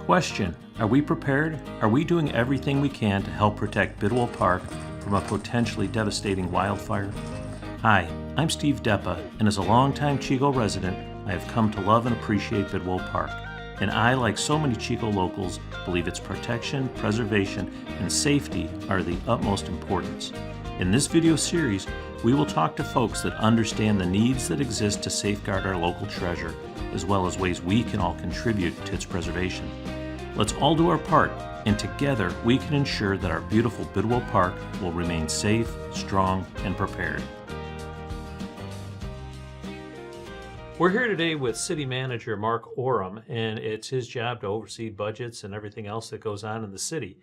Question: are we prepared? Are we doing everything we can to help protect Bidwell Park from a potentially devastating wildfire? Hi, I'm Steve Depa, and as a longtime Chico resident, I have come to love and appreciate Bidwell Park. And I, like so many Chico locals, believe its protection, preservation, and safety are of the utmost importance. In this video series, we will talk to folks that understand the needs that exist to safeguard our local treasure, as well as ways we can all contribute to its preservation. Let's all do our part, and together we can ensure that our beautiful Bidwell Park will remain safe, strong, and prepared. We're here today with City Manager Mark Oram, and it's his job to oversee budgets and everything else that goes on in the city.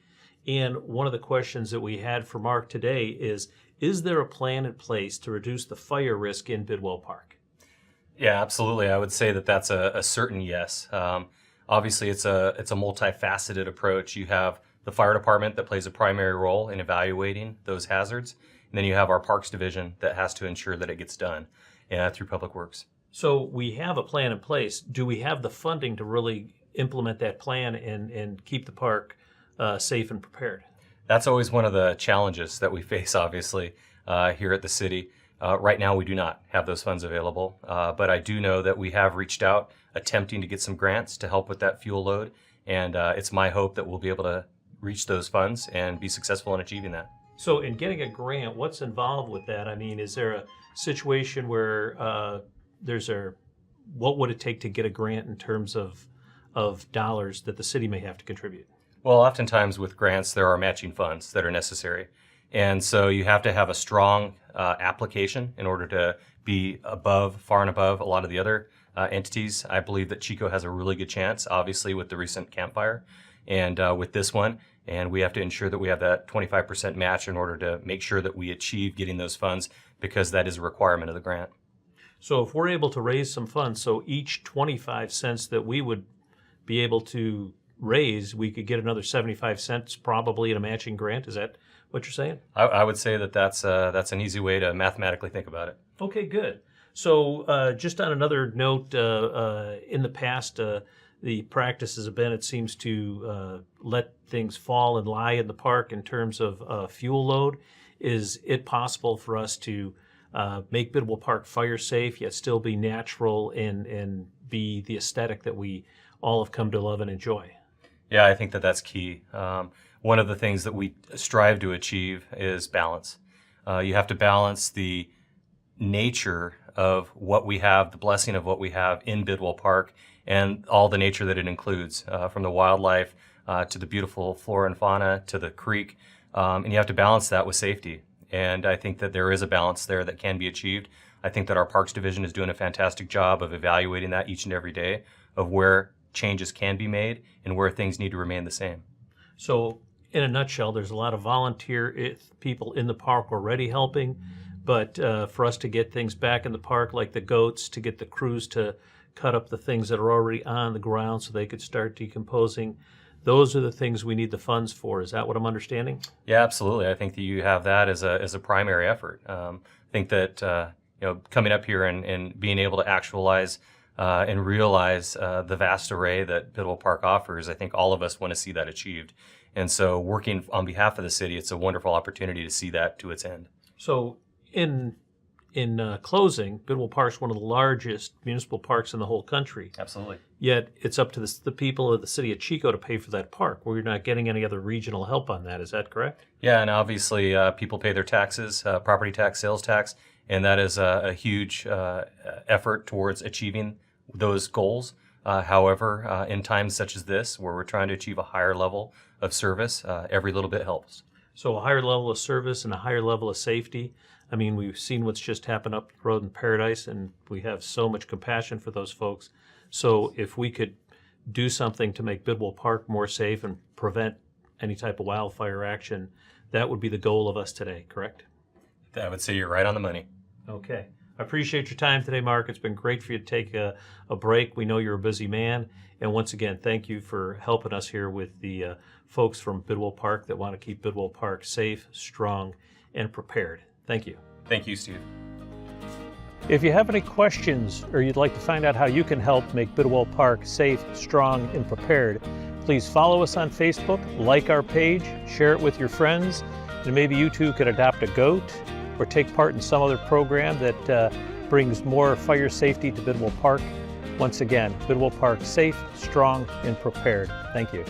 And one of the questions that we had for Mark today is there a plan in place to reduce the fire risk in Bidwell Park? Yeah, absolutely. I would say that that's a certain yes. Obviously, it's a multifaceted approach. You have the fire department that plays a primary role in evaluating those hazards, and then you have our Parks Division that has to ensure that it gets done through Public Works. So we have a plan in place. Do we have the funding to really implement that plan and keep the park safe and prepared? That's always one of the challenges that we face, obviously, here at the city. Right now, we do not have those funds available, but I do know that we have reached out attempting to get some grants to help with that fuel load, and it's my hope that we'll be able to reach those funds and be successful in achieving that. So in getting a grant, what's involved with that? I mean, is there a situation where what would it take to get a grant in terms of dollars that the city may have to contribute? Well, oftentimes with grants, there are matching funds that are necessary. And so you have to have a strong application in order to be far and above a lot of the other entities. I believe that Chico has a really good chance, obviously, with the recent campfire and with this one. And we have to ensure that we have that 25% match in order to make sure that we achieve getting those funds, because that is a requirement of the grant. So if we're able to raise some funds, so each 25 cents that we would be able to raise, we could get another 75 cents probably in a matching grant. Is that what you're saying? I would say that that's an easy way to mathematically think about it. Okay, good. So just on another note, in the past, the practices have been, it seems, to let things fall and lie in the park in terms of fuel load. Is it possible for us to make Bidwell Park fire safe, yet still be natural and be the aesthetic that we all have come to love and enjoy? Yeah, I think that that's key. One of the things that we strive to achieve is balance. You have to balance the nature of what we have, the blessing of what we have in Bidwell Park, and all the nature that it includes, from the wildlife to the beautiful flora and fauna to the creek. And you have to balance that with safety. And I think that there is a balance there that can be achieved. I think that our Parks Division is doing a fantastic job of evaluating that each and every day, of where changes can be made and where things need to remain the same. So in a nutshell, there's a lot of volunteer people in the park already helping, but for us to get things back in the park, like the goats, to get the crews to cut up the things that are already on the ground so they could start decomposing, those are the things we need the funds for. Is that what I'm understanding? Yeah, absolutely. I think that you have that as a primary effort. I think that coming up here and being able to actualize and realize the vast array that Bidwell Park offers, I think all of us want to see that achieved. And so working on behalf of the city, it's a wonderful opportunity to see that to its end. So in closing, Bidwell Park is one of the largest municipal parks in the whole country. Absolutely. Yet it's up to the people of the city of Chico to pay for that park. We're not getting any other regional help on that. Is that correct? Yeah, and obviously people pay their taxes, property tax, sales tax, and that is a huge effort towards achieving those goals. However, in times such as this, where we're trying to achieve a higher level of service, every little bit helps. So a higher level of service and a higher level of safety. I mean, we've seen what's just happened up the road in Paradise, and we have so much compassion for those folks. So if we could do something to make Bidwell Park more safe and prevent any type of wildfire action, that would be the goal of us today, correct? I would say you're right on the money. Okay. I appreciate your time today, Mark. It's been great for you to take a break. We know you're a busy man. And once again, thank you for helping us here with the folks from Bidwell Park that want to keep Bidwell Park safe, strong, and prepared. Thank you. Thank you, Steve. If you have any questions or you'd like to find out how you can help make Bidwell Park safe, strong, and prepared, Please follow us on Facebook, like our page, share it with your friends, and maybe you too could adopt a goat or take part in some other program that brings more fire safety to Bidwell Park. Once again, Bidwell Park, safe, strong, and prepared. Thank you.